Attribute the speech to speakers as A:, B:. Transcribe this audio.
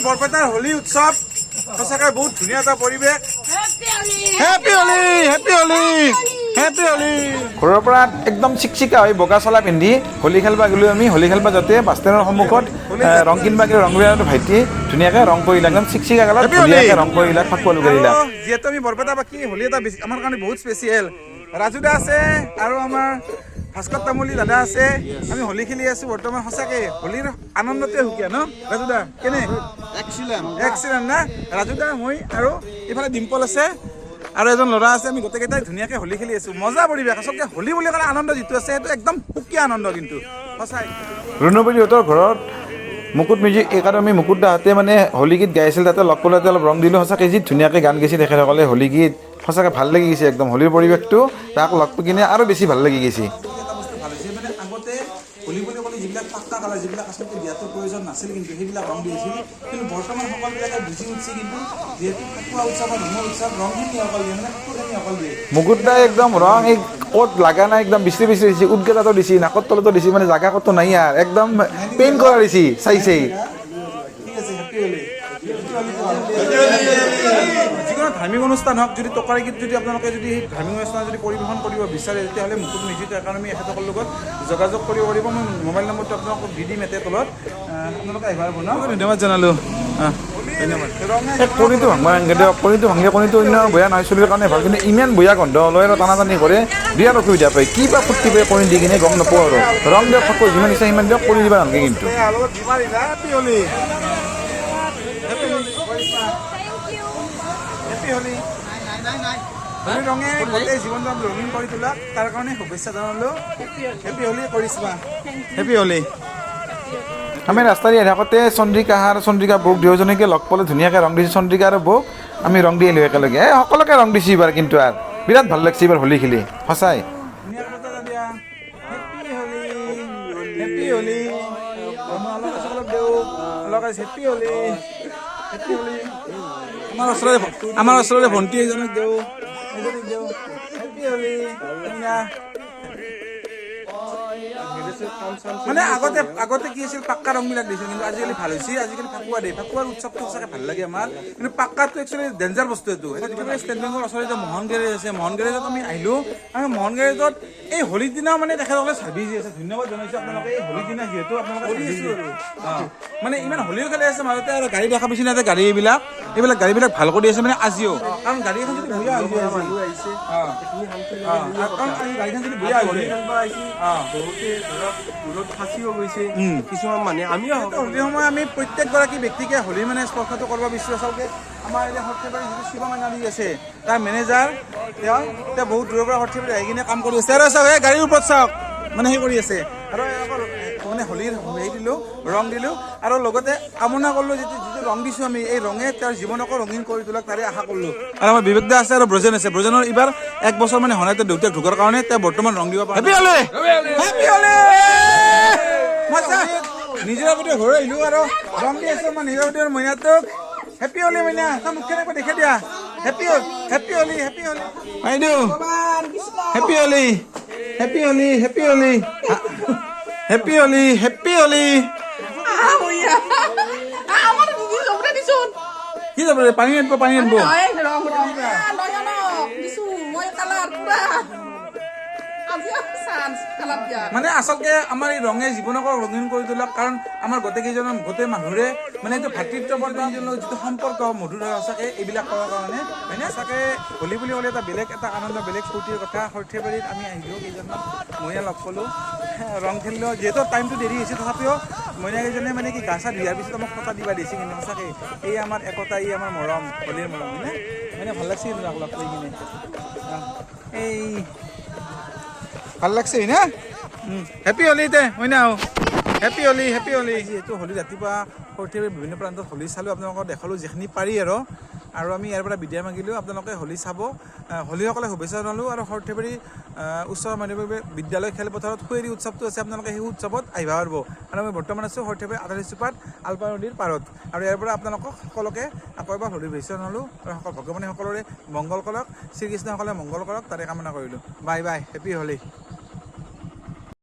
A: বৰপেটাৰ হোলী উৎসৱ সঁচাকৈ বহুত ধুনীয়া এটা পৰিৱেশ। Happy Holi, happy Holi, happy Holi.
B: ঘৰৰ পৰা একদম চিকচিকা হৈ বগা চলা পিন্ধি হোলী খেলবা গ'লো আমি। হোলী খেলবা যাতে বাছ ষ্টেণ্ডৰ সন্মুখত ৰং কিনবা গ'লে ৰং বিৰাটো ভাইটি ধুনীয়াকৈ ৰং কৰিলাক, একদম চিকচিকা কালাৰ ধুনীয়াকৈ ৰং কৰিলাক, ফাকুৱা লুকাৰিলাক।
A: যিহেতু আমি বৰপেটাবাসী, হোলী এটা আমাৰ কাৰণে বহুত স্পেচিয়েল। ৰাজু দা আছে আৰু আমাৰ ভাস্কৰ তামুলী দাদা আছে। আমি হোলী খেলি আছো বৰ্তমান। সঁচাকৈ হোলীৰ আনন্দতে সুকীয়া ন ৰাজু দা? কেনে? এক্সিলেণ্ট না? ৰাজু দা, মই আৰু এইফালে ডিম্পল আছে আৰু এজন ল'ৰা আছে। আমি গোটেইকেইটাই ধুনীয়াকৈ হোলী খেলি আছো। মজা পৰিৱেশ। আচলতে হোলী বুলি ক'লে আনন্দ যিটো আছে সেইটো একদম সুকীয়া আনন্দ কিন্তু সঁচাই।
B: ৰুণুবৰীহঁতৰ ঘৰত মুকুট মিউজিক একাডেমি মুকুট দাহঁতে মানে হোলী গীত গাই আছিল, তাতে লগ পালে অলপ ৰং দিলোঁ। সঁচাকৈ যি ধুনীয়াকৈ গান গাইছে তেখেতসকলে হোলী গীত। সঁচাকৈ ভাল লাগি গৈছে একদম হোলীৰ পৰিৱেশটো। তাক লগ পাই কিনে আৰু বেছি ভাল লাগি গৈছে।
A: এটা বস্তু ভাল হৈছে মানে আগতে হোলী বুলি ক'লে যিবিলাক পাক্কা কালাৰ, যিবিলাক আচলতে দিয়াটোৰ প্ৰয়োজন নাছিল, কিন্তু সেইবিলাক ৰং দিছিল। কিন্তু বৰ্তমান সকলোবিলাকে বুজি উঠিছে কিন্তু যিহেতু ফাকুৱা উৎসৱ বা ধৰ্মৰ উৎসৱ, ৰংখিনি অকল দিয়ে মানে কাপোৰখিনি অকল দিয়ে।
B: মুকুট দাই একদম ৰং এই ক'ত লাগা নাই একদম বিচৰি বিচৰি দিছে, উদগেটাতো দিছে, নাকৰ তলতো দিছে, মানে জাগা ক'তো নাই আৰু একদম পেইণ্ট কৰা দিছে চাইছে।
A: ঠিক আছে, হেপী হোলী। যিকোনো ধাৰ্মিক অনুষ্ঠান হওক, যদি টকাৰী গীত যদি আপোনালোকে যদি ধাৰ্মিক অনুষ্ঠান যদি পৰিৱেশন কৰিব বিচাৰে, তেতিয়াহ'লে মুকুট মিউজিক একাডেমি এখেতসকলৰ লগত যোগাযোগ কৰিব পাৰিব। মই মোবাইল নম্বৰটো আপোনালোকক দি দিম এতে তলত, আপোনালোকে আহিব পাৰিব ন? ধন্যবাদ জনালোঁ। ধন্যবাদ।
B: কণীটো ভাঙবা নাংগে দিয়ক, কণীটো ভাঙিলে কণীটো অন্য বেয়া নহয়, চলিৰ কাৰণে ভাল, কিন্তু ইমান বেয়া গন্ধ লয় আৰু টানা টানি কৰে, বিৰাট অসুবিধা পায়। কি বা ফূৰ্তি পায় কণী দি কিনে গম নাপাওঁ আৰু। ৰং দিয়ক ফাকুৱা যিমান ইচ্ছা সিমান দিয়ক, কণী দিবা নালাগে কিন্তু।
A: Happy Holi, happy Holi. হোলী ৰঙে গোটেই জীৱনটো ৰঙীন কৰি তোলা, তাৰ কাৰণে শুভেচ্ছা জনালোঁ। হেপী হোলী কৰিছবা, হেপী হোলী।
B: আমি ৰাস্তা দি আহি থাকোঁতে চন্দ্ৰিকা আৰু চন্দ্ৰিকা বৌক দুয়োজনীকে লগ পালে, ধুনীয়াকৈ ৰং দিছে চন্দ্ৰিকা আৰু বৌক। আমি ৰং দি আহিলোঁ একেলগে। সকলোকে ৰং দিছোঁ এইবাৰ কিন্তু আৰু বিৰাট ভাল লাগিছে এইবাৰ হোলী খেলি সঁচাই।
A: হেপী হোলী, আমাৰ ওচৰৰে ভণ্টি এজনীক দেওঁ, হেপী হোলী। মানে আগতে কি আছিল, পাক্কা ৰংবিলাক দিছিল, কিন্তু আজিকালি ভাল হৈছে। আজিকালি ফাকুৱা দিয়ে, ফাকুৱাৰ উৎসৱটো সঁচাকৈ ভাল লাগে আমাৰ। কিন্তু পাক্কাটো একচুৱেলি ডেঞ্জাৰ বস্তু এইটো। ষ্টেট বেংকৰ ওচৰতে মোহন গেৰেজ আছে, মোহন গেৰেজত আমি আহিলোঁ। আমি মোহন গেৰেজত এই হোলীৰ দিনাও মানে তেখেতসকলে চাৰ্ভিচ দি আছে। ধন্যবাদ জনাইছোঁ আপোনালোকে এই হোলীৰ দিনা যিহেতু আপোনালোকে কৰি আছোঁ আৰু মানে ইমান হোলীও খেলি আছে মাজতে, আৰু গাড়ী দেখা পাইছে না গাড়ী এইবিলাক গাড়ীবিলাক ভাল কৰি আছে মানে আজিও। কাৰণ গাড়ী এখন যদি বঢ়িয়া হৈছে, গাড়ীখন যদি বঢ়িয়া হৈছে, কিছুমান মানে আমিও হোলীৰ সময় আমি প্ৰত্যেকগৰাকী ব্যক্তিকে হোলী মানে স্পৰ্শটো কৰিব বিচাৰোঁ। আচলতে আমাৰ এতিয়া সৰ্থেবাৰী যিটো শিৱ মাইনাৰী আছে, তাৰ মেনেজাৰ তেওঁ বহুত দূৰৰ পৰা সৰ্থেবাৰী আহি কিনে কাম কৰি আছে। আৰু চাওক এই গাড়ীৰ ওপৰত চাওক মানে সেই কৰি আছে। আৰু মানে হোলীৰ হেৰি দিলোঁ, ৰং দিলোঁ, আৰু লগতে কামনা কৰিলোঁ যিটো ৰং দিছোঁ আমি, এই ৰঙে তেওঁৰ জীৱনকো ৰঙীন কৰি তোলাক তাৰে আশা কৰিলোঁ। আৰু আমাৰ বিবেক দা আছে আৰু ব্ৰজেন আছে। ব্ৰজেনৰ এইবাৰ 1 বছৰ মানে হোৱা নাই, তেওঁৰ দেউতাক ঢুকোৱাৰ কাৰণে তেওঁ বৰ্তমান ৰং দিব পাৰে। Happy Holi, happy Holi. নিজৰ প্ৰতি ঘৰ আহিলোঁ আৰু ৰং দি আছোঁ মই নিজৰ প্ৰতি মইনাটোক। হেপী হোলী মইনা, তাৰ মুখখন একবাৰ দেখাই দিয়া। Happy Holi, happy Holi, happy Holi বাইদেউ, happy Holi, happy Holi, happy Holi, happy Holi, happy Holi. কি যাব পানী আনিব, পানী আনিব। মানে আচলতে আমাৰ এই ৰঙে জীৱনকো ৰঙীন কৰি তোলাক, কাৰণ আমাৰ গোটেই মানুহৰে মানে এইটো ভাতৃত্ববোধ যিটো সম্পৰ্ক মধুৰ হয় সঁচাকে এইবিলাক কৰাৰ কাৰণে হয়নে? সঁচাকে হোলী বুলি ক'লে এটা বেলেগ এটা আনন্দ, বেলেগ ফূৰ্তিৰ কথা। সৰ্থেবাৰীত আমি আহিলোঁ, কেইজনমান মহিলা লগ পালোঁ, ৰং খেলিলোঁ। যিহেতু টাইমটো দেৰি হৈছে, তথাপিও মহিলাকেইজনে মানে কি গা চা ধুয়াৰ পিছত আমাক ফটা দিবা দিছে। কিন্তু সঁচাকে এই আমাৰ একতা, এই আমাৰ মৰম, হোলীৰ মৰম হয়নে? মানে ভাল লাগছে কিন্তু লগ কৰি কিনে, এই ভাল লাগছে হয়নে? হেপী হোলীতে হয় না? Happy Holi, happy Holi. যিহেতু হোলী ৰাতিপুৱা সৰ্থেবাৰীৰ বিভিন্ন প্ৰান্তত হোলী চালোঁ, আপোনালোকক দেখালোঁ যিখিনি পাৰি আৰু আমি ইয়াৰ পৰা বিদায় মাগিলোঁ। আপোনালোকে হোলী চাব, হোলীসকলে শুভেচ্ছা জনালোঁ। আৰু সৰ্থেবাৰী উচ্চ মাধ্যমিক বিদ্যালয় খেলপথাৰত সুঁৱৰী উৎসৱটো আছে, আপোনালোকে সেই উৎসৱত আহিব পাৰিব। আৰু আমি বৰ্তমান আছোঁ সৰ্থেবাৰী আধাৰিচুপাত আলপা নদীৰ পাৰত। আৰু ইয়াৰ পৰা আপোনালোকক সকলোকে আকৌ এবাৰ হোলীৰ শুভেচ্ছা জনালোঁ। আৰু ভগৱানে সকলোৰে মংগল কৰক, শ্ৰীকৃষ্ণসকলে মংগল কৰক, তাৰে কামনা কৰিলোঁ। Bye bye, happy Holi.